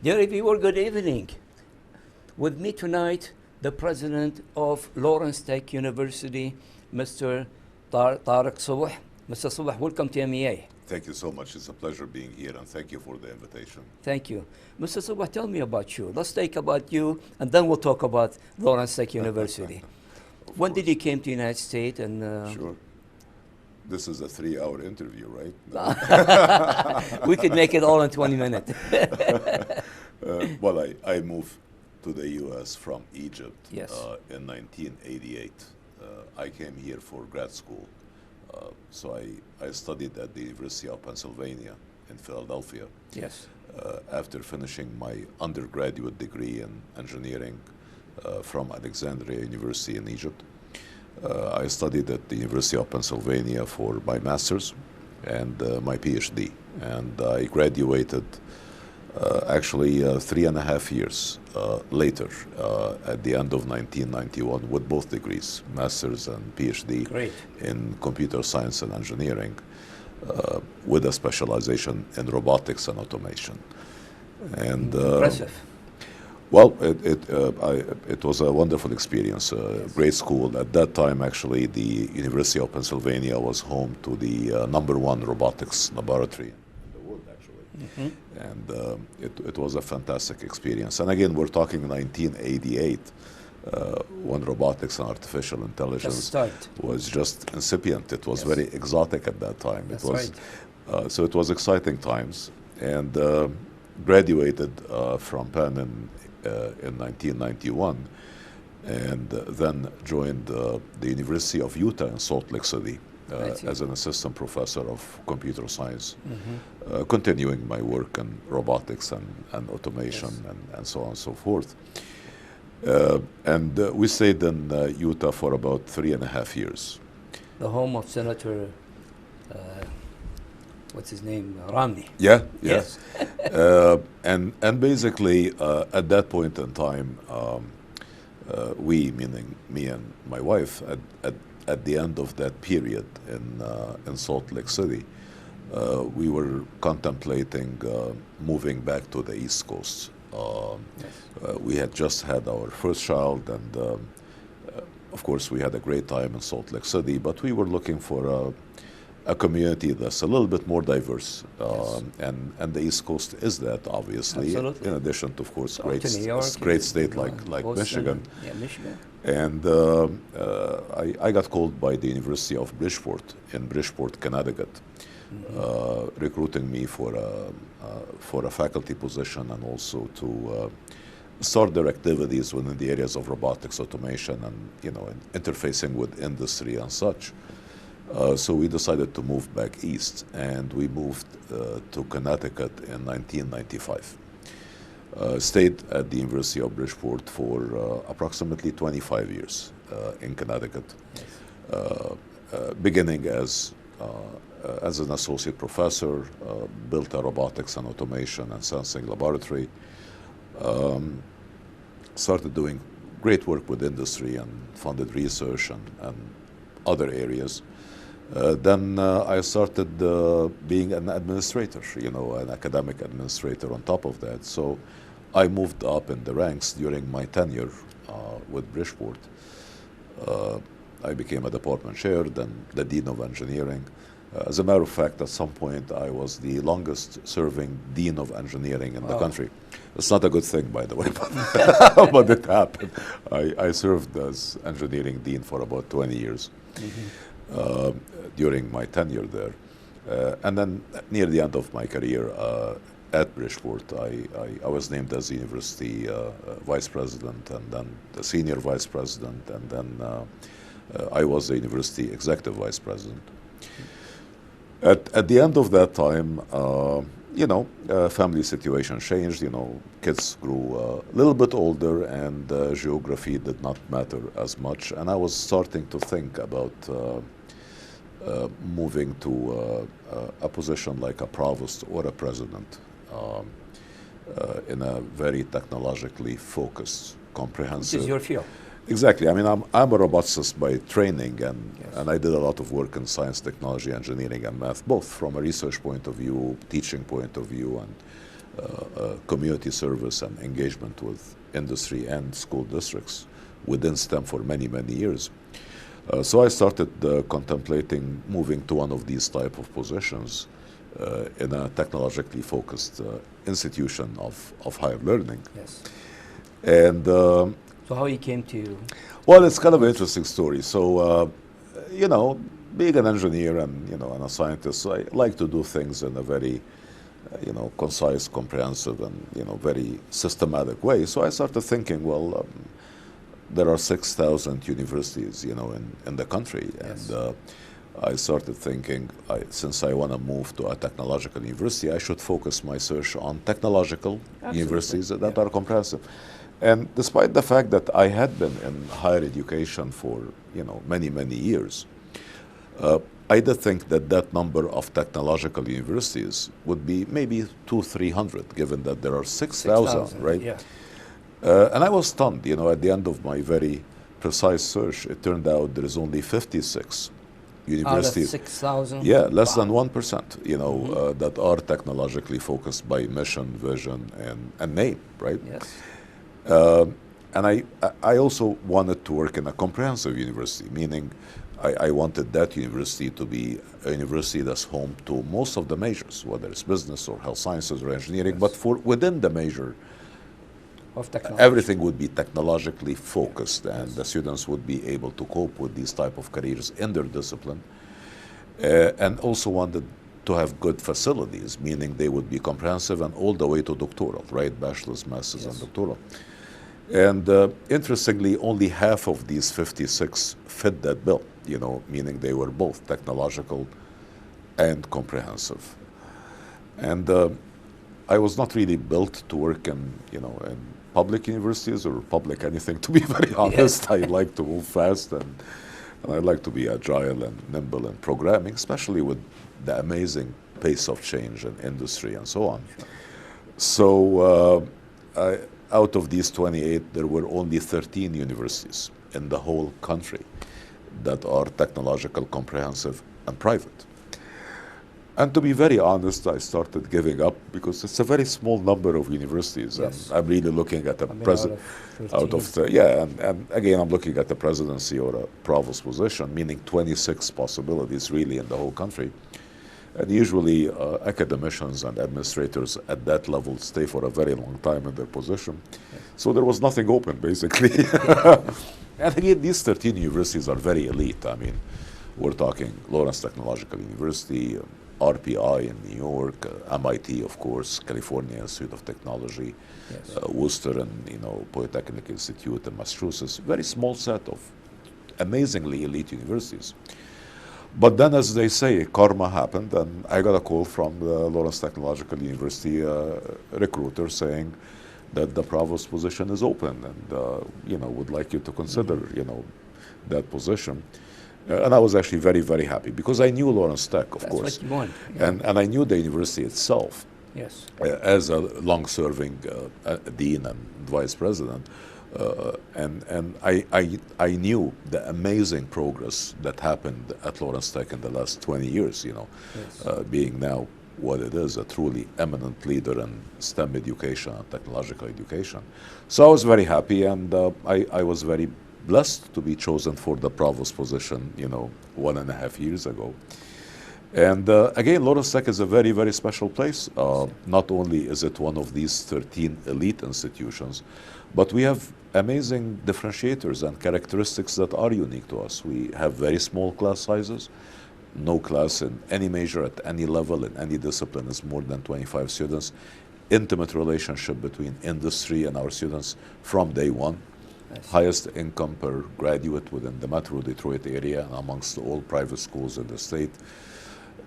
Dear viewer, good evening. With me tonight, the president of Lawrence Tech University, Mr. Tarek Sobh. Mr. Sobh, welcome to MEA. Thank you so much. It's a pleasure being here, and thank you for the invitation. Thank you. Mr. Sobh, tell me about you. Let's talk about you, and then we'll talk about Lawrence Tech University. When did you came to the United States? And Sure. This is a 3-hour interview, right? we could make it all in 20 minutes. Well, I moved to the U.S. from Egypt Yes. In 1988. I came here for grad school. So I studied at the University of Pennsylvania in Philadelphia. Yes. After finishing my undergraduate degree in engineering from Alexandria University in Egypt, I studied at the University of Pennsylvania for my master's and my PhD. And I graduated actually 3.5 years later, at the end of 1991, with both degrees, master's and PhD. Great. In computer science and engineering, with a specialization in robotics and automation. And Impressive. well, it was a wonderful experience, great school. At that time, actually, the University of Pennsylvania was home to the #1 robotics laboratory in the world, actually. Mm-hmm. And it was a fantastic experience. And again, we're talking 1988, when robotics and artificial intelligence was just incipient. It was Yes. very exotic at that time. That's it was, right. So it was exciting times. And graduated from Penn in 1991, and then joined the University of Utah in Salt Lake City as an assistant professor of computer science, continuing my work in robotics and automation. Yes. and so on and so forth. And we stayed in Utah for about 3.5 years. The home of Senator, what's his name, Romney. Yeah, Yes. and basically at that point in time, we, meaning me and my wife, at the end of that period in Salt Lake City, we were contemplating moving back to the East Coast. We had just had our first child, and of course we had a great time in Salt Lake City, but we were looking for a community that's a little bit more diverse, and the East Coast is that, obviously. Absolutely. In addition to, of course, To New York, great state like Boston, Michigan. Yeah, Michigan. And I got called by the University of Bridgeport in Bridgeport, Connecticut, recruiting me for a faculty position, and also to start their activities within the areas of robotics, automation, and interfacing with industry and such. So we decided to move back east, and we moved to Connecticut in 1995. Stayed at the University of Bridgeport for approximately 25 years in Connecticut, beginning as an associate professor, built a robotics and automation and sensing laboratory, started doing great work with industry and funded research and other areas. Then I started being an administrator, an academic administrator on top of that. So I moved up in the ranks during my tenure with Bridgeport. I became a department chair, then the dean of engineering. As a matter of fact, at some point, I was the longest serving dean of engineering in the country. It's not a good thing, by the way, but it happened. I served as engineering dean for about 20 years. During my tenure there. And then near the end of my career at Bridgeport, I was named as the university vice president, and then the senior vice president, and then I was the university executive vice president. At the end of that time, family situation changed, kids grew a little bit older, and geography did not matter as much, and I was starting to think about moving to a position like a provost or a president in a very technologically focused, comprehensive. This is your field. Exactly. I mean, I'm a roboticist by training, and I did a lot of work in science, technology, engineering, and math, both from a research point of view, teaching point of view, community service and engagement with industry and school districts within STEM for many, many years. So I started contemplating moving to one of these type of positions in a technologically focused institution of higher learning. Yes. And So how you came to? well, it's kind of an interesting story. So, you know, being an engineer and, you know, and a scientist, I like to do things in a very, you know, concise, comprehensive, and, you know, very systematic way. So I started thinking, well, there are 6,000 universities, you know, in the country. Yes. And I started thinking, since I want to move to a technological university, I should focus my search on technological universities that are comprehensive. And despite the fact that I had been in higher education for, you know, many, many years, I did think that that number of technological universities would be maybe 200-300, given that there are 6,000, right? Yeah. And I was stunned, you know, at the end of my very precise search, it turned out there is only 56 universities. Out of 6,000? Yeah, less than 1%, you know, that are technologically focused by mission, vision, and name, right? Yes. And I also wanted to work in a comprehensive university, meaning I wanted that university to be a university that's home to most of the majors, whether it's business or health sciences or engineering, but for within the major, Of technology. everything would be technologically focused, and the students would be able to cope with these type of careers in their discipline, and also wanted to have good facilities, meaning they would be comprehensive and all the way to doctoral, right? Bachelor's, master's, and doctoral. And interestingly, only half of these 56 fit that bill, you know, meaning they were both technological and comprehensive. And I was not really built to work in, you know, in public universities or public anything, to be very honest. I like to move fast, and I like to be agile and nimble in programming, especially with the amazing pace of change in industry and so on. So out of these 28, there were only 13 universities in the whole country that are technological, comprehensive, and private. And to be very honest, I started giving up because it's a very small number of universities. Yes. And I'm really looking at the president out of 13. and again, I'm looking at the presidency or a provost position, meaning 26 possibilities really in the whole country. And usually academicians and administrators at that level stay for a very long time in their position. So there was nothing open, basically. And again, these 13 universities are very elite. I mean, we're talking Lawrence Technological University, RPI in New York, MIT, of course, California Institute of Technology, Worcester and, you know, Polytechnic Institute in Massachusetts. Very small set of amazingly elite universities. But then, as they say, karma happened, and I got a call from the Lawrence Technological University recruiter saying that the provost position is open, and you know, would like you to consider, you know, that position. And I was actually very, very happy because I knew Lawrence Tech, of course. That's what you want. And I knew the university itself. Yes. As a long-serving dean and vice president. And I knew the amazing progress that happened at Lawrence Tech in the last 20 years, you know, being now what it is, a truly eminent leader in STEM education and technological education. So I was very happy, and I was very blessed to be chosen for the provost position, you know, 1.5 years ago. And again, Lawrence Tech is a very, very special place. Not only is it one of these 13 elite institutions, but we have amazing differentiators and characteristics that are unique to us. We have very small class sizes. No class in any major at any level in any discipline is more than 25 students. Intimate relationship between industry and our students from day one. Highest income per graduate within the Metro Detroit area and amongst all private schools in the state.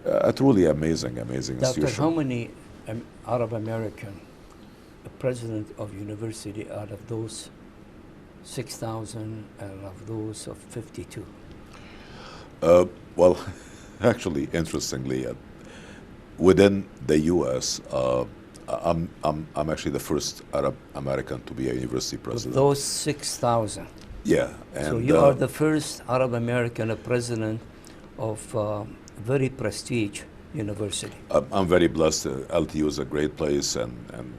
A truly amazing, amazing institution. Doctor, how many Arab American president of university out of those 6,000 and of those of 52? Well, actually, interestingly, within the U.S., I'm actually the first Arab American to be a university president. Of those 6,000. Yeah. And, so you are the first Arab American president of very prestige University? I'm very blessed. LTU is a great place, and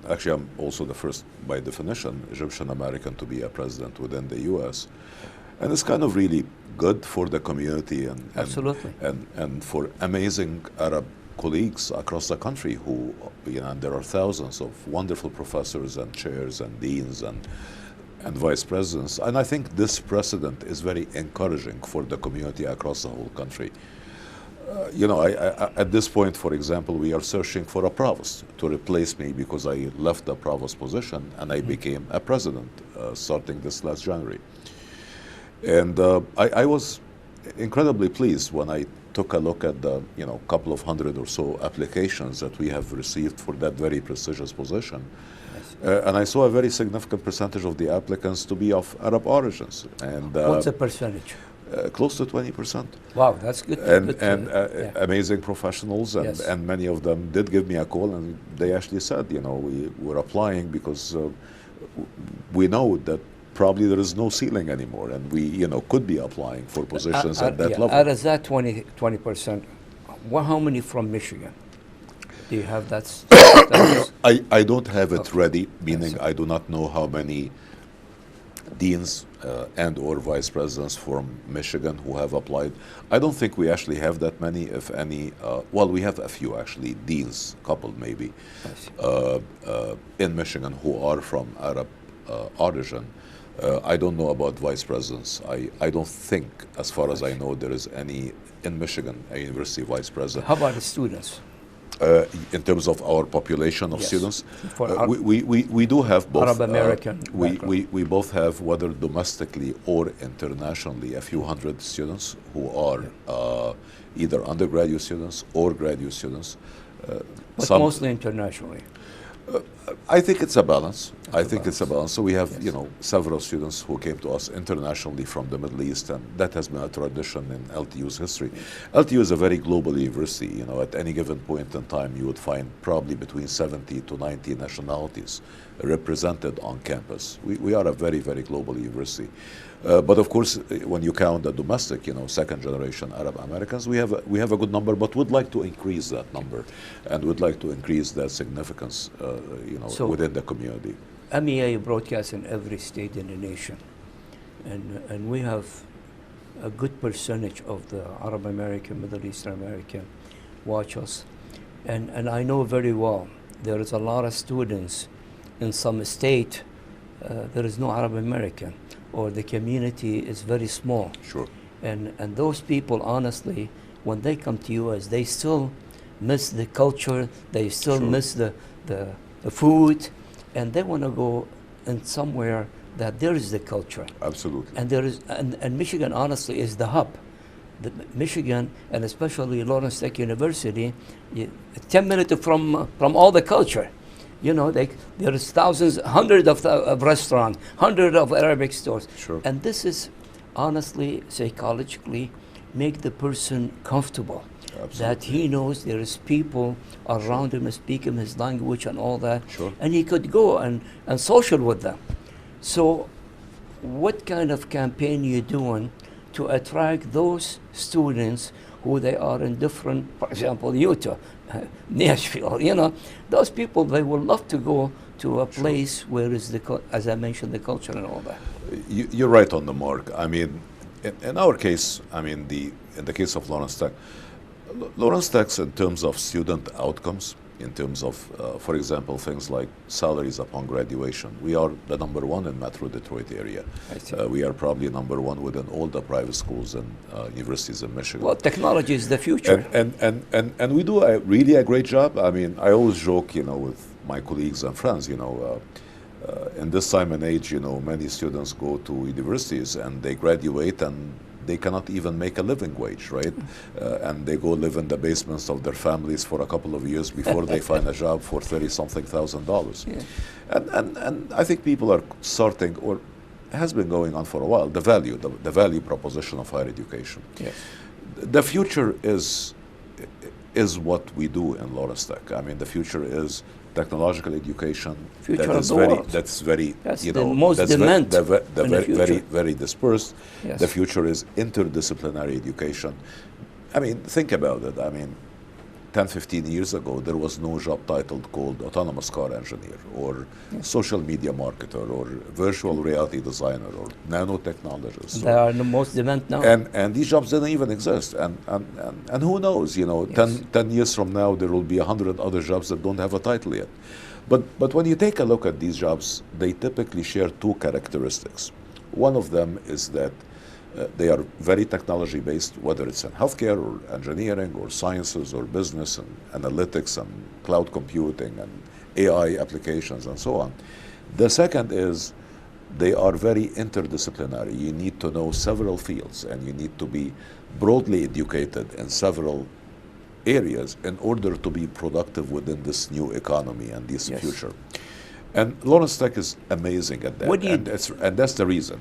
actually I'm also the first, by definition, Egyptian American to be a president within the U.S. And it's kind of really good for the community Absolutely. and for amazing Arab colleagues across the country who, and there are thousands of wonderful professors and chairs and deans and vice presidents. And I think this precedent is very encouraging for the community across the whole country. At this point, for example, we are searching for a provost to replace me because I left the provost position and I became a president starting this last January. And I was incredibly pleased when I took a look at the couple of hundred or so applications that we have received for that very prestigious position. And I saw a very significant percentage of the applicants to be of Arab origins. And what's the percentage? Close to 20%. Wow, that's good. Amazing professionals, and many of them did give me a call, and they actually said, we were applying because we know that probably there is no ceiling anymore, and we could be applying for positions at that level. Out of that 20%, how many from Michigan? Do you have that? I don't have it ready, meaning I do not know how many deans and or vice presidents from Michigan who have applied. I don't think we actually have that many, if any. Well, we have a few actually, deans, couple maybe, in Michigan who are from Arab origin. I don't know about vice presidents. I don't think, as far as I know, there is any in Michigan, a university vice president. How about the students? In terms of our population of students, we do have both. Arab American. We both have, whether domestically or internationally, a few hundred students who are either undergraduate students or graduate students. But mostly internationally. I think it's a balance. It's a balance. So we have, several students who came to us internationally from the Middle East, and that has been a tradition in LTU's history. LTU is a very global university. At any given point in time, you would find probably between 70 to 90 nationalities represented on campus. We are a very, very global university. But of course, when you count the domestic, second generation Arab Americans, we have a good number, but would like to increase that number, and would like to increase that significance, within the community. MEA broadcasts in every state in the nation, and we have a good percentage of the Arab American, Middle Eastern American watch us, and I know very well there is a lot of students in some state. There is no Arab American, or the community is very small. Sure. And those people, honestly, when they come to US, they still miss the culture, they still miss the food, and they want to go in somewhere that there is the culture. Absolutely. And there is, and Michigan, honestly, is the hub. Michigan, and especially Lawrence Tech University, 10 minutes from all the culture. There is thousands, hundreds of restaurants, hundreds of Arabic stores. Sure. And this is, honestly, psychologically, make the person comfortable. Absolutely. That he knows there is people around him speaking his language and all that. Sure. And he could go and social with them. So what kind of campaign are you doing to attract those students who they are in different, for example, Utah, Nashville, those people, they will love to go to a place where is as I mentioned, the culture and all that. You're right on the mark. I mean, in our case, in the case of Lawrence Tech's in terms of student outcomes, in terms of, for example, things like salaries upon graduation, we are the number one in Metro Detroit area. We are probably number one within all the private schools and universities in Michigan. Well, technology is the future. And we do really a great job. I always joke, with my colleagues and friends, in this time and age, many students go to universities and they graduate and they cannot even make a living wage, right? And they go live in the basements of their families for a couple of years before they find a job for $30-something thousand. Yeah. And I think people are starting, or has been going on for a while, the value proposition of higher education. Yes. The future is what we do in Lawrence Tech. The future is technological education. Future that's of the world. That's very, that's the most demand. Very dispersed. Yes. The future is interdisciplinary education. Think about it. 10, 15 years ago, there was no job title called autonomous car engineer or social media marketer or virtual reality designer or nanotechnologist. They are the most demand now. And these jobs didn't even exist. And who knows, 10 years from now, there will be 100 other jobs that don't have a title yet. But when you take a look at these jobs, they typically share two characteristics. One of them is that they are very technology based, whether it's in healthcare or engineering or sciences or business and analytics and cloud computing and AI applications and so on. The second is they are very interdisciplinary. You need to know several fields and you need to be broadly educated in several areas in order to be productive within this new economy and this future. And Lawrence Tech is amazing at that. And that's the reason.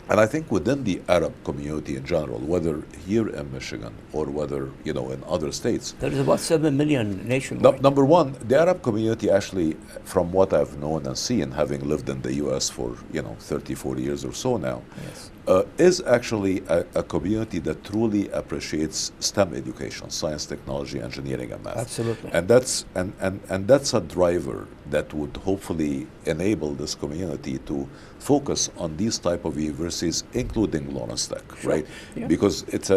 And I think within the Arab community in general, whether here in Michigan or whether, in other states. There is about 7 million nationwide. Number one, the Arab community actually, from what I've known and seen, having lived in the U.S. for, 34 years or so now, is actually a community that truly appreciates STEM education, science, technology, engineering, and math. Absolutely. And that's a driver that would hopefully enable this community to focus on these type of universities, including Lawrence Tech, right? Yeah. Because it's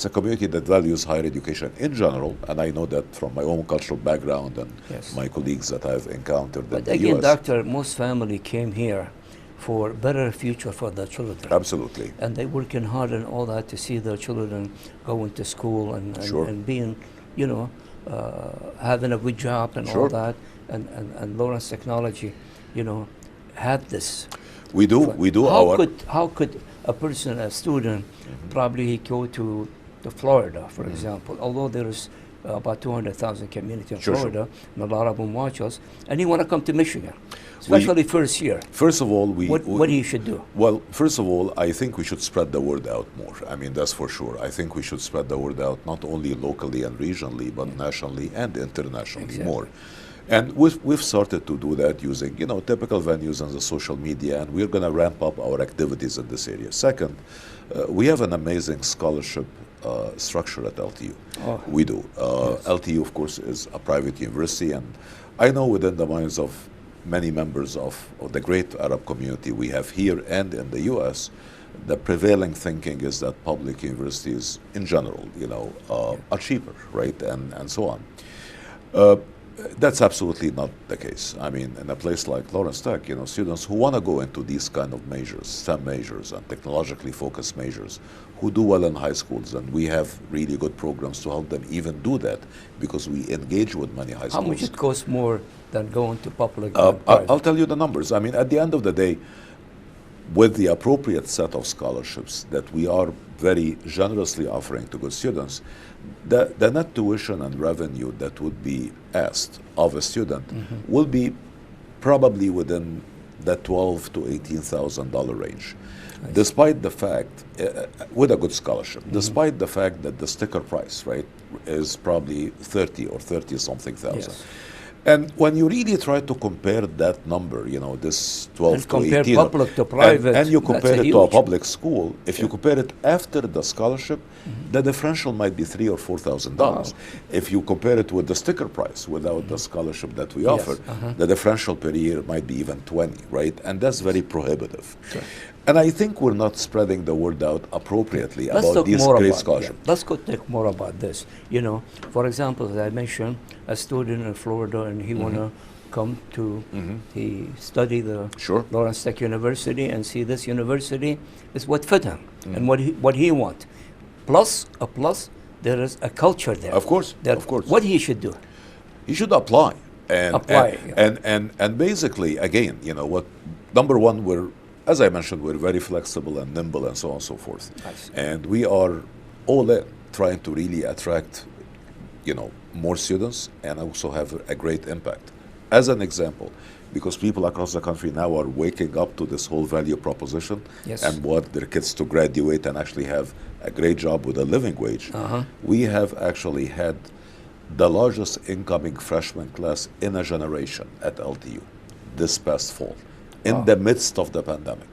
a community that values higher education in general, and I know that from my own cultural background and my colleagues that I've encountered in the again, US. Doctor, most family came here for better future for their children. Absolutely. And they're working hard and all that to see their children going to school and being, having a good job and all that. And Lawrence Technology, have this. We do. How could a person, a student, probably go to Florida, for example, although there is about 200,000 community in Florida, and a lot of them watch us, and you want to come to Michigan, especially first year. First of all, what you should do? Well, first of all, I think we should spread the word out more. I mean, that's for sure. I think we should spread the word out not only locally and regionally, but nationally and internationally more. And we've started to do that using, typical venues on the social media, and we're going to ramp up our activities in this area. Second, we have an amazing scholarship structure at LTU. We do. LTU, of course, is a private university, and I know within the minds of many members of the great Arab community we have here and in the U.S., the prevailing thinking is that public universities in general, are cheaper, right, and so on. That's absolutely not the case. I mean, in a place like Lawrence Tech, students who want to go into these kind of majors, STEM majors and technologically focused majors, who do well in high schools, and we have really good programs to help them even do that because we engage with many high schools. How much it costs more than going to public? I'll tell you the numbers. I mean, at the end of the day, with the appropriate set of scholarships that we are very generously offering to good students, the net tuition and revenue that would be asked of a student will be probably within the $12,000 to $18,000 range, despite the fact, with a good scholarship, despite the fact that the sticker price, right, is probably 30 or 30 something thousand. And when you really try to compare that number, this 12 to 18, compare public to private, and you compare it to a public school, if you compare it after the scholarship, the differential might be $3,000 or $4,000. If you compare it with the sticker price without the scholarship that we offer, the differential per year might be even 20, right? And that's very prohibitive. And I think we're not spreading the word out appropriately about these great scholarships. Let's go talk more about this. For example, as I mentioned, a student in Florida and he want to come to, he study the Lawrence Tech University and see this university is what fit him and what he want. Plus, there is a culture there. Of course. What he should do? He should apply. And basically, again, number one, as I mentioned, we're very flexible and nimble and so on and so forth. And we are all in trying to really attract, more students and also have a great impact. As an example, because people across the country now are waking up to this whole value proposition and want their kids to graduate and actually have a great job with a living wage. We have actually had the largest incoming freshman class in a generation at LTU this past fall, in the midst of the pandemic.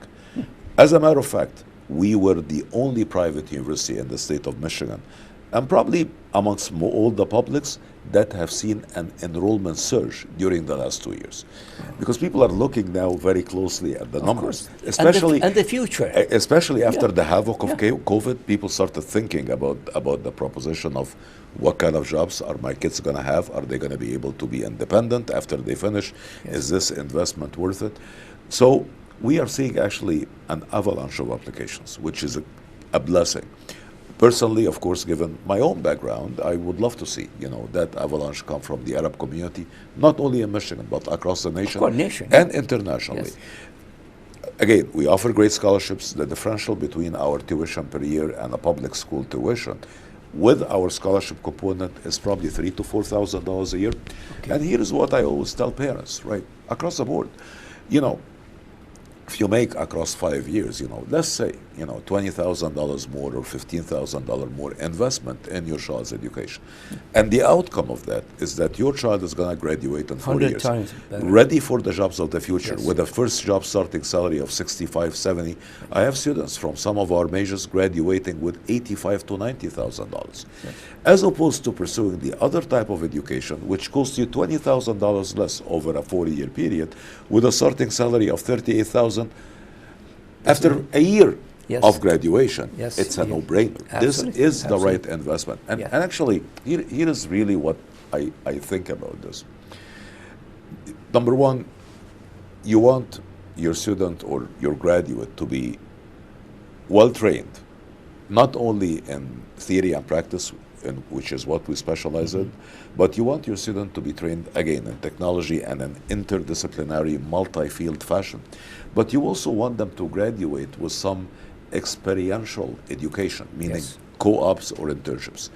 As a matter of fact, we were the only private university in the state of Michigan, and probably amongst all the publics that have seen an enrollment surge during the last 2 years. Because people are looking now very closely at the numbers, especially and the future. Especially after Yeah. the havoc of Yeah. COVID, people started thinking about the proposition of what kind of jobs are my kids going to have? Are they going to be able to be independent after they finish? Yes. Is this investment worth it? So we are seeing actually an avalanche of applications, which is a blessing. Personally, of course, given my own background, I would love to see, that avalanche come from the Arab community, not only in Michigan, but across the nation, and internationally. Yes. Again, we offer great scholarships. The differential between our tuition per year and a public school tuition with our scholarship component is probably $3,000 to $4,000 a year. Okay. And here's what I always tell parents, right, across the board. If you make across 5 years, let's say, $20,000 more or $15,000 more investment in your child's education. And the outcome of that is that your child is going to graduate in 4 100 years. times better. Ready for the jobs of the future, Yes. with a first job starting salary of 65, 70. I have students from some of our majors graduating with $85,000 to $90,000. Yes. As opposed to pursuing the other type of education, which costs you $20,000 less over a 4-year period, with a starting salary of $38,000 after a year Yes. of graduation. Yes. It's a Yeah. no-brainer. This Absolutely. is the Absolutely. right investment. And, Yeah. and actually, here is really what I think about this. Number one, you want your student or your graduate to be well-trained, not only in theory and practice, which is what we specialize in, but you want your student to be trained, again, in technology and an interdisciplinary, multi-field fashion. But you also want them to graduate with some experiential education, meaning Yes. co-ops or internships.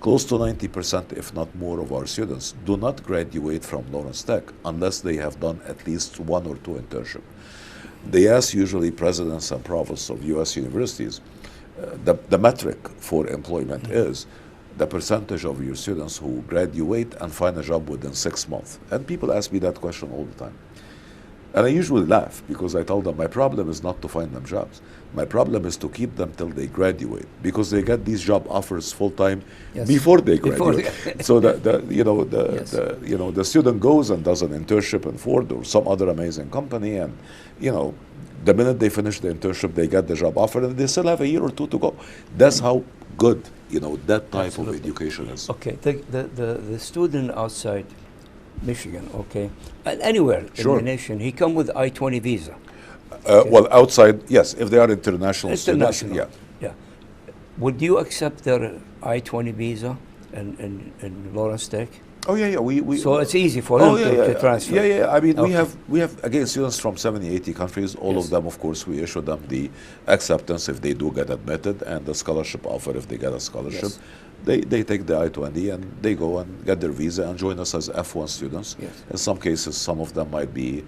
Close to 90%, if not more, of our students do not graduate from Lawrence Tech unless they have done at least 1 or 2 internships. They ask usually presidents and provosts of U.S. universities, the metric for employment is the percentage of your students who graduate and find a job within 6 months. And people ask me that question all the time. And I usually laugh because I tell them my problem is not to find them jobs. My problem is to keep them till they graduate, because they get these job offers full time Yes. before they Before graduate. So Yes. the student goes and does an internship in Ford or some other amazing company, and the minute they finish the internship, they get the job offer, and they still have a year or 2 to go. That's how good that type Absolutely. of education is. Okay, the student outside Michigan, okay, and anywhere Sure. in the nation, he come with I-20 visa. Well, outside, yes, if they are international students, International. yeah. Yeah. Would you accept their I-20 visa in Lawrence Tech? Oh yeah. We So it's easy for them to transfer. Yeah. I mean, Okay. we have again students from 70, 80 countries. All Yes. of them, of course, we issue them the acceptance if they do get admitted, and the scholarship offer if they get a scholarship. Yes. They take the I-20 and they go and get their visa and join us as F1 students. Yes. In some cases, some of them might be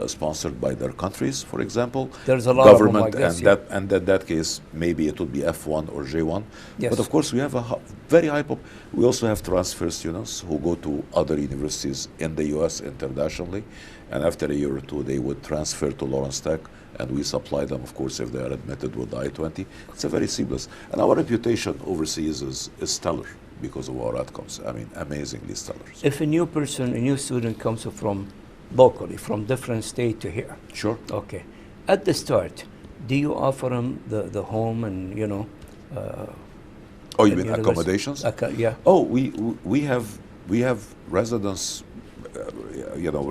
sponsored by their countries, for example. There's a lot of them government, like this, and that in that case, maybe it would be F1 or J1. Yes. But of course, we have a very high we also have transfer students who go to other universities in the U.S. internationally, and after a year or 2, they would transfer to Lawrence Tech, and we supply them, of course, if they are admitted with the I-20. It's a very seamless. And our reputation overseas is stellar because of our outcomes. I mean, amazingly stellar. If a new student comes from locally, from different state to here, Sure. okay, at the start, do you offer them the home and, Oh, you the mean university? accommodations? Yeah. Oh, we have residence,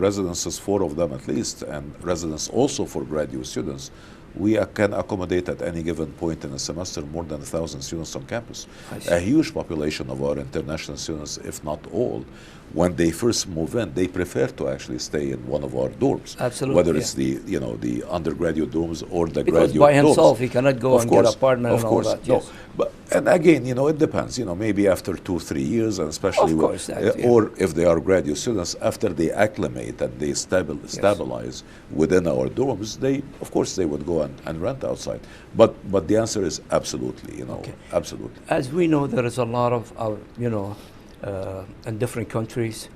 residences, 4 of them at least, and residence also for graduate students. We can accommodate at any given point in a semester more than 1,000 students on campus. I see. A huge population of our international students, if not all, when they first move in, they prefer to actually stay in one of our dorms. Absolutely, Whether yeah. it's the undergraduate dorms or the Because graduate by dorms. himself, he cannot go Of and course, get an apartment of and course, all that. no. Yes. And again, it depends. Maybe after 2-3 years, and especially Of course, yeah. or if they are graduate students, after they acclimate and they stabilize within our dorms, of course they would go and rent outside. But the answer is absolutely, absolutely. As we know, there is a lot of our, in different countries,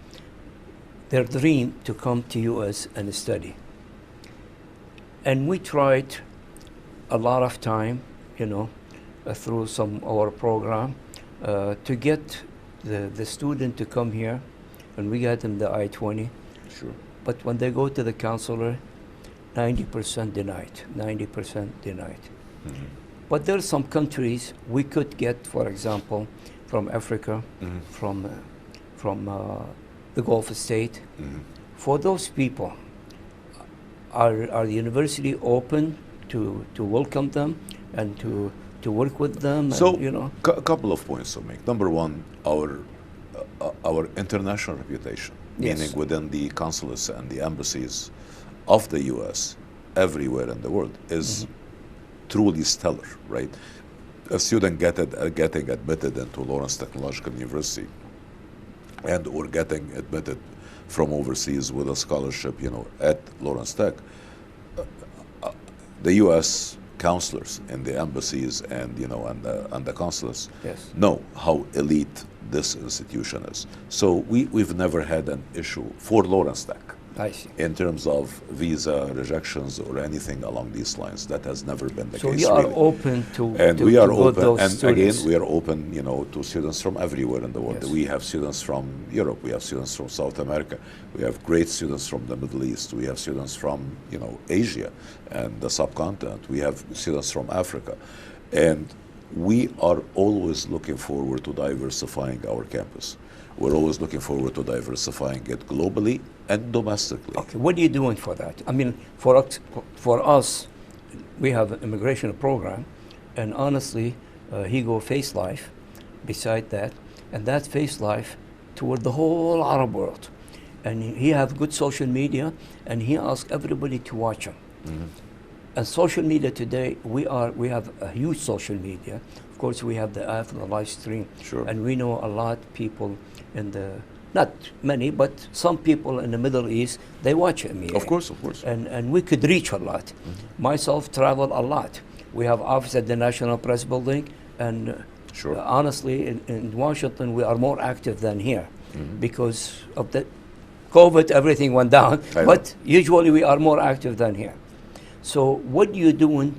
their dream to come to U.S. and study. And we tried a lot of time, through our program, to get the student to come here, and we get them the I-20. Sure. But when they go to the counselor, 90% denied. 90% denied. Mm-hmm. But there are some countries we could get, for example, from Africa, Mm-hmm. from the Gulf state. Mm-hmm. For those people, are the university open to welcome them and to work with them? So, and, you know, a couple of points to make. Number one, our international reputation, Yes. meaning within the consulates and the embassies of the U.S. everywhere in the world, is truly stellar, right? A student getting admitted into Lawrence Technological University and or getting admitted from overseas with a scholarship, at Lawrence Tech, the U.S. counselors in the embassies and the consulates yes. know how elite this institution is. So we've never had an issue for Lawrence Tech I see. in terms of visa rejections or anything along these lines. That has never been the So case. you are really. open to And to, we to are go open, those and students. again, we are open, to students from everywhere in the world. Yes. We have students from Europe, we have students from South America, we have great students from the Middle East, we have students from, Asia and the subcontinent, we have students from Africa. And we are always looking forward to diversifying our campus. We're always looking forward to diversifying it globally and domestically. Okay, what are you doing for that? I mean, for us, we have an immigration program, and honestly, he go Face Life beside that, and that Face Life toward the whole Arab world. And he have good social media, and he asks everybody to watch him. Mhm. And social media today, we have a huge social media. Of course, we have the app and the live stream, Sure. and we know a lot people in the, not many, but some people in the Middle East, they watch MEA. Of course. And we could reach a lot. Mm-hmm. Myself travel a lot. We have office at the National Press Building, and Sure. honestly, in Washington, we are more active than here Mhm. because of the COVID, everything went down. I know. But usually we are more active than here. So what are you doing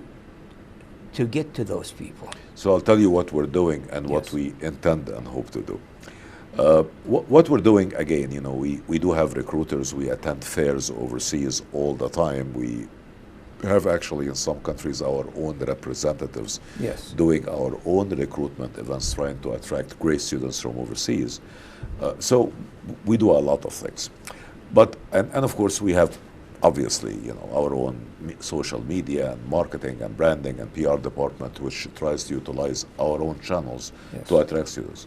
to get to those people? So I'll tell you what we're doing and what Yes. we intend and hope to do. What we're doing, again, we do have recruiters. We attend fairs overseas all the time. We have actually in some countries our own representatives Yes. doing our own recruitment events, trying to attract great students from overseas. So we do a lot of things. But, and of course, we have obviously, our own social media and marketing and branding and PR department, which tries to utilize our own channels Yes. to attract students.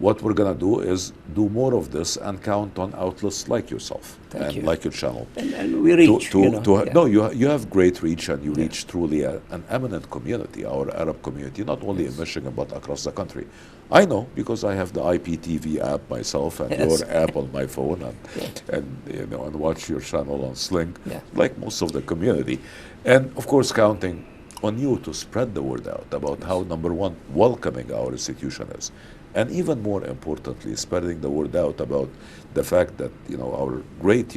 What we're going to do is do more of this and count on outlets like yourself Thank and you. like your channel. And we reach, yeah. No, you have great reach, and you Yeah. reach truly an eminent community, our Arab community, not only in Michigan but across the country. I know because I have the IPTV app myself and Yes. your app on my phone, and watch your channel on Sling, Yeah. like most of the community, and of course counting on you to spread the word out about how, number one, welcoming our institution is. And even more importantly, spreading the word out about the fact that our great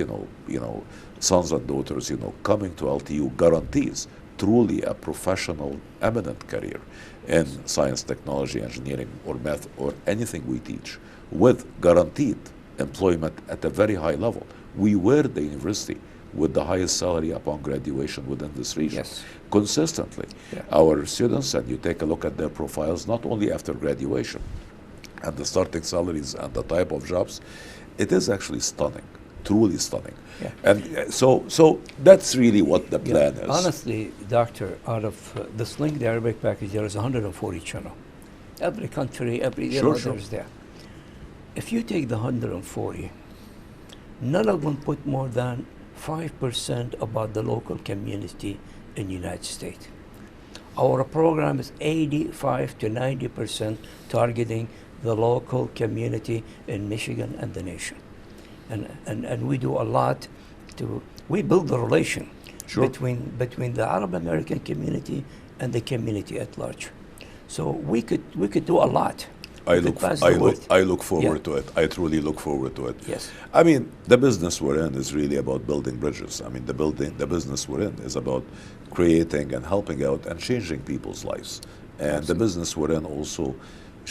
sons and daughters coming to LTU guarantees truly a professional, eminent career in science, technology, engineering, or math, or anything we teach, with guaranteed employment at a very high level. We were the university with the highest salary upon graduation within this region. Yes. Consistently. Yeah. Our students, and you take a look at their profiles, not only after graduation, and the starting salaries and the type of jobs, it is actually stunning, truly stunning. Yeah. And so that's really what the plan is. Honestly, Doctor, out of the Sling, the Arabic package, there is 140 channel. Every country, Sure. there's there. If you take the 140, none of them put more than 5% about the local community in the United States. Our program is 85 to 90% targeting the local community in Michigan and the nation. And we do a lot we build the relation Sure. between the Arab American community and the community at large. So we could do a lot. I if it look, passed I the look, word. I look forward Yeah. to it. I truly look forward to it. Yes. I mean, the business we're in is really about building bridges. I mean, the business we're in is about creating and helping out and changing people's lives. And the business we're in also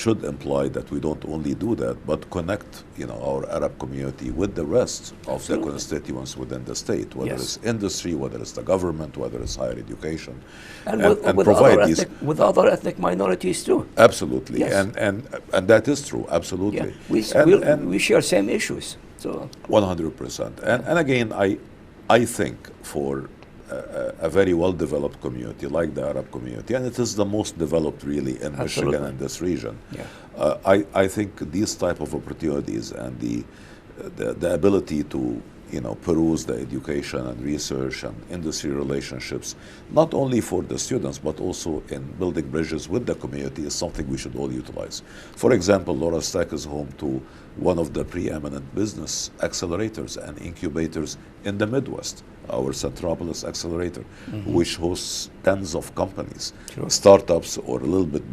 should imply that we don't only do that, but connect, our Arab community with the rest of the constituents within the state, whether it's industry, whether it's the government, whether it's higher education, and with provide with other ethnic minorities too. Absolutely, Yes. and that is true. Absolutely, we share same issues. So 100%. And again, I think for a very well-developed community like the Arab community, and it is the most developed really in Michigan and this region. I think these type of opportunities and the ability to peruse the education and research and industry relationships, not only for the students but also in building bridges with the community, is something we should all utilize. For example, Loras Tech is home to one of the preeminent business accelerators and incubators in the Midwest, our Centropolis Accelerator, which hosts tens of companies, startups or a little bit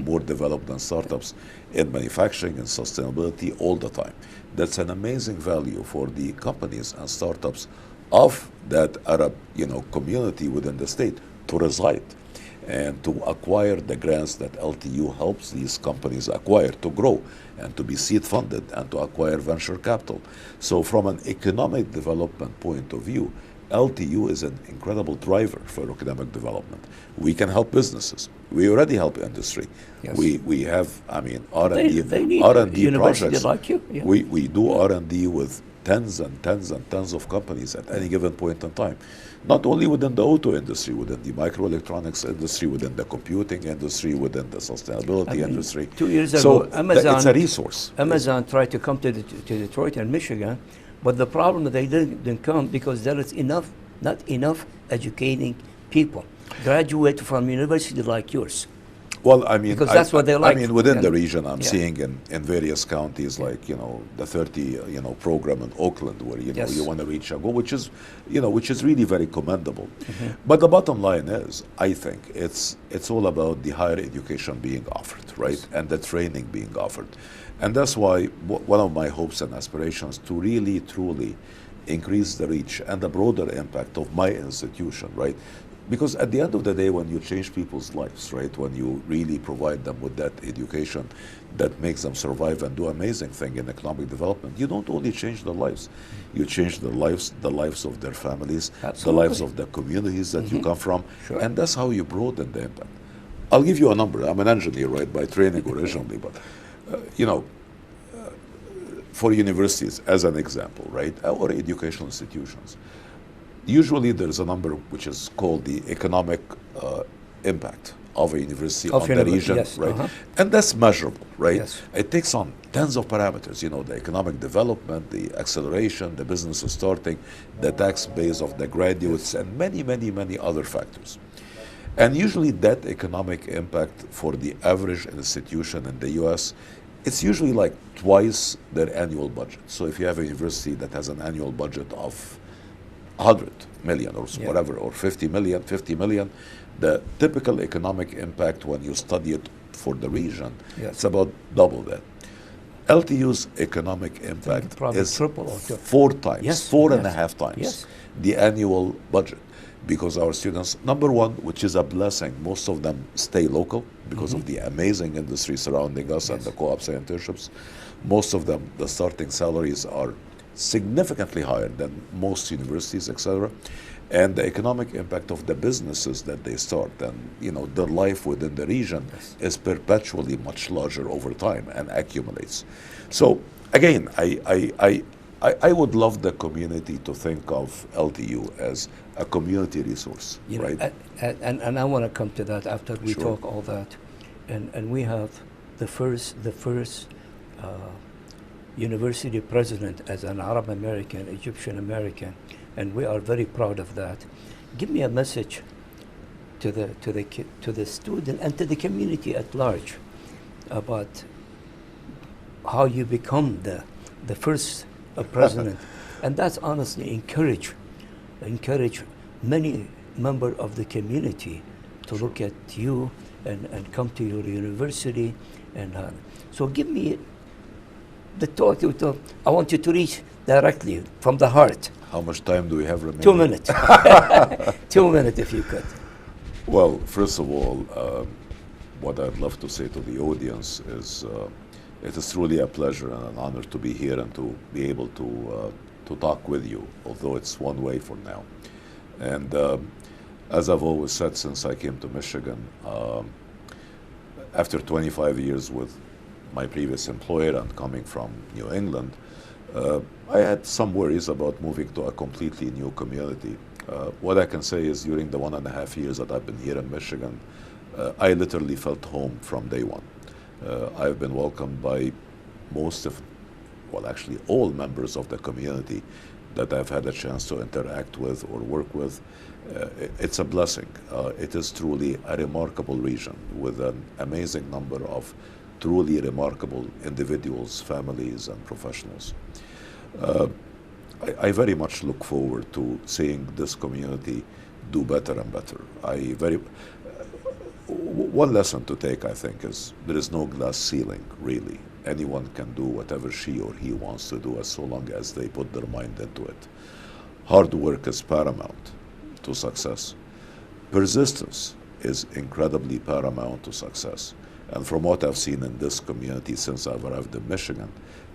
more developed than startups in manufacturing and sustainability all the time. That's an amazing value for the companies and startups of that Arab community within the state to reside and to acquire the grants that LTU helps these companies acquire to grow and to be seed funded and to acquire venture capital. So from an economic development point of view, LTU is an incredible driver for economic development. We can help businesses. We already help industry. Yes. We have, R&D they need R&D university projects. like you. Yeah. We do R&D with tens and tens and tens of companies at any given point in time. Not only within the auto industry, within the microelectronics industry, within the computing industry, within the sustainability industry. 2 years ago, So Amazon, it's a resource. Amazon tried to come to Detroit and Michigan, but the problem they didn't come because there is not enough educating people, graduate from university like yours. Well, because that's what they like. Within the region, I'm seeing in various counties, like the 30 program in Oakland, where you want to reach a goal, which is really very commendable. But the bottom line is, I think it's all about the higher education being offered, right, and the training being offered, and that's why one of my hopes and aspirations to really truly increase the reach and the broader impact of my institution, right. Because at the end of the day, when you change people's lives, right, when you really provide them with that education that makes them survive and do amazing thing in economic development, you don't only change their lives, you change the lives of their families, the lives of the communities that you come from, and that's how you broaden the impact. I'll give you a number. I'm an engineer, right, by training originally, but for universities, as an example, right, or educational institutions, usually there's a number which is called the economic impact of a university on the region, right? And that's measurable, right? Yes. It takes on tens of parameters, the economic development, the acceleration, the business starting, the tax base of the graduates, and many, many, many other factors. And usually that economic impact for the average institution in the US, it's usually like twice their annual budget. So if you have a university that has an annual budget of 100 million or whatever, or 50 million, the typical economic impact when you study it for the region, it's about double that. LTU's economic impact is triple or 4 times, 4.5 times the annual budget, because our students, number one, which is a blessing, most of them stay local because of the amazing industry surrounding us and the co-ops and internships. Most of them, the starting salaries are significantly higher than most universities, etc. And the economic impact of the businesses that they start and their life within the region is perpetually much larger over time and accumulates. So again, I would love the community to think of LTU as a community resource, right? And I want to come to that after we talk all that, and we have the first university president as an Arab American, Egyptian American, and we are very proud of that. Give me a message to the student and to the community at large about how you become the first president, and that's honestly encourage many members of the community to look at you and come to your university, and so give me the talk. I want you to reach directly from the heart. How much time do we have remaining? 2 minutes. 2 minutes if you could. Well, first of all, what I'd love to say to the audience is it is truly a pleasure and an honor to be here and to be able to talk with you, although it's one way for now. And as I've always said since I came to Michigan, after 25 years with my previous employer and coming from New England, I had some worries about moving to a completely new community. What I can say is during the 1.5 years that I've been here in Michigan, I literally felt home from day one. I've been welcomed by most of, well, actually all members of the community that I've had a chance to interact with or work with. It's a blessing. It is truly a remarkable region with an amazing number of truly remarkable individuals, families, and professionals. I very much look forward to seeing this community do better and better. One lesson to take, I think, is there is no glass ceiling, really. Anyone can do whatever she or he wants to do as so long as they put their mind into it. Hard work is paramount to success. Persistence is incredibly paramount to success. And from what I've seen in this community since I've arrived in Michigan,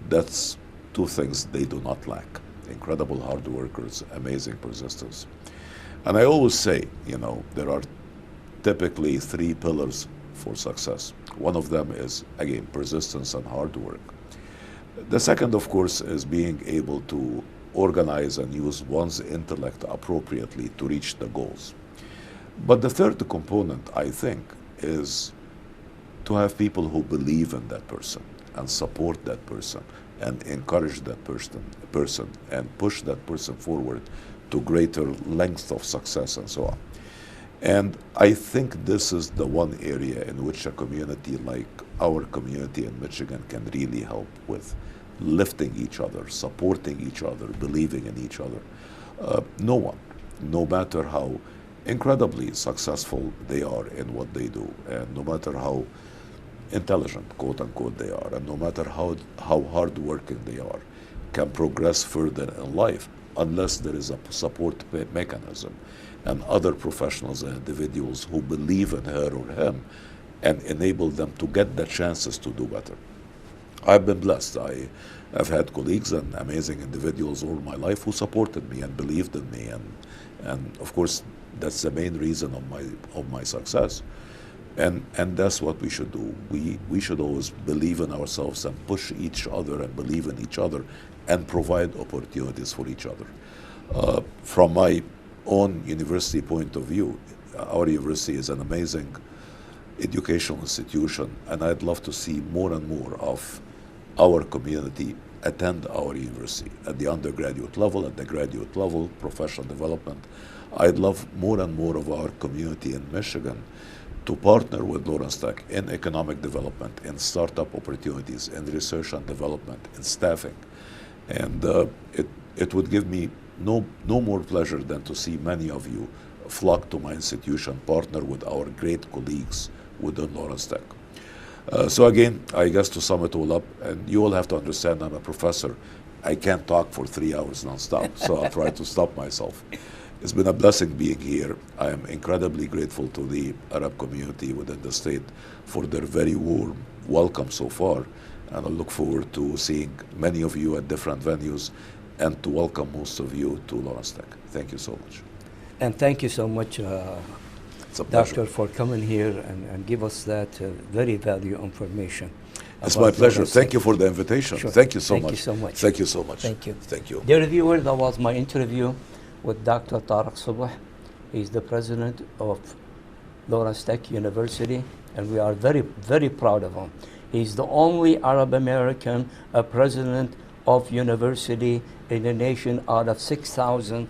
that's two things they do not lack. Incredible hard workers, amazing persistence. And I always say, there are typically 3 pillars for success. One of them is, again, persistence and hard work. The second, of course, is being able to organize and use one's intellect appropriately to reach the goals. But the third component, I think, is to have people who believe in that person and support that person and encourage that person and push that person forward to greater lengths of success and so on. And I think this is the one area in which a community like our community in Michigan can really help with lifting each other, supporting each other, believing in each other. No one, no matter how incredibly successful they are in what they do, and no matter how intelligent, quote unquote, they are, and no matter how hardworking they are, can progress further in life unless there is a support mechanism and other professionals and individuals who believe in her or him and enable them to get the chances to do better. I've been blessed. I've had colleagues and amazing individuals all my life who supported me and believed in me, and of course that's the main reason of my success. And that's what we should do. We should always believe in ourselves and push each other and believe in each other and provide opportunities for each other. From my own university point of view, our university is an amazing educational institution, and I'd love to see more and more of our community attend our university at the undergraduate level, at the graduate level, professional development. I'd love more and more of our community in Michigan to partner with Lawrence Tech in economic development, in startup opportunities, in research and development, in staffing. And it would give me no more pleasure than to see many of you flock to my institution, partner with our great colleagues within Lawrence Tech. So again, I guess to sum it all up, and you all have to understand I'm a professor, I can't talk for 3 hours nonstop, so I'll try to stop myself. It's been a blessing being here. I am incredibly grateful to the Arab community within the state for their very warm welcome so far, and I look forward to seeing many of you at different venues and to welcome most of you to Lawrence Tech. Thank you so much. And thank you so much, Doctor, for coming here and give us that very valuable information. It's my pleasure. Thank you for the invitation. Sure. Thank you so much. Thank you so much. Thank you so much. Thank you. Thank you. Dear viewer, that was my interview with Dr. Tarek Sobh. He's the president of Lawrence Tech University, and we are very, very proud of him. He's the only Arab American president of university in the nation out of 6,000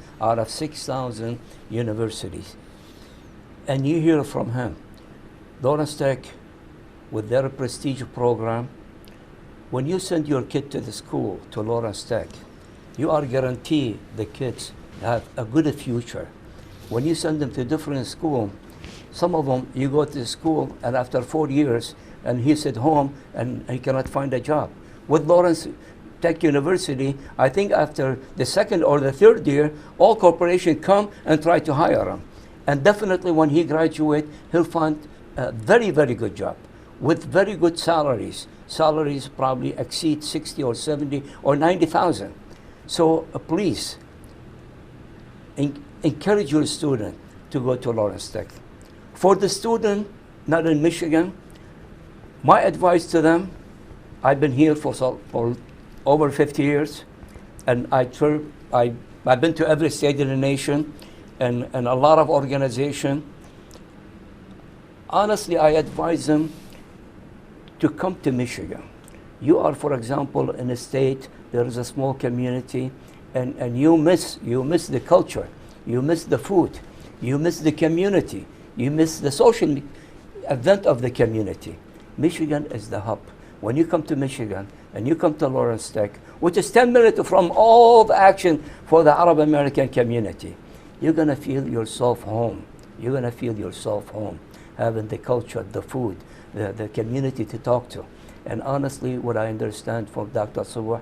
universities. And you hear from him. Lawrence Tech, with their prestige program, when you send your kid to the school, to Lawrence Tech, you are guaranteed the kids have a good future. When you send them to different school, some of them, you go to school and after 4 years, and he's at home and he cannot find a job. With Lawrence Tech University, I think after the second or the third year, all corporations come and try to hire him. And definitely when he graduates, he'll find a very, very good job with very good salaries. Salaries probably exceed 60 or 70 or 90,000. So please encourage your student to go to Lawrence Tech. For the student not in Michigan, my advice to them, I've been here for over 50 years, and I've been to every state in the nation and a lot of organizations. Honestly, I advise them to come to Michigan. You are, for example, in a state, there is a small community, and you miss the culture, you miss the food, you miss the community, you miss the social event of the community. Michigan is the hub. When you come to Michigan and you come to Lawrence Tech, which is 10 minutes from all the action for the Arab American community, you're gonna feel yourself home. You're gonna feel yourself home, having the culture, the food, the community to talk to. And honestly, what I understand from Dr. Sobh,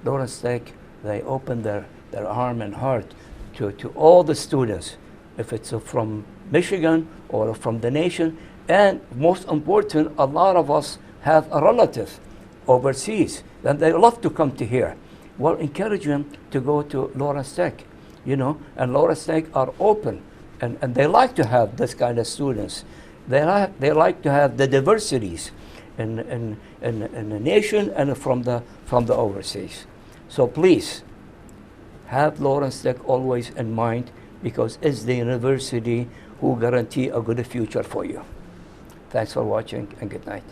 Lawrence Tech, they open their arm and heart to all the students, if it's from Michigan or from the nation. And most important, a lot of us have a relative overseas, and they love to come to here. Well, encourage them to go to Lawrence Tech, you know, and Lawrence Tech are open, and they like to have this kind of students. They like to have the diversities in the nation and from the overseas. So please have Lawrence Tech always in mind, because it's the university who guarantee a good future for you. Thanks for watching, and good night.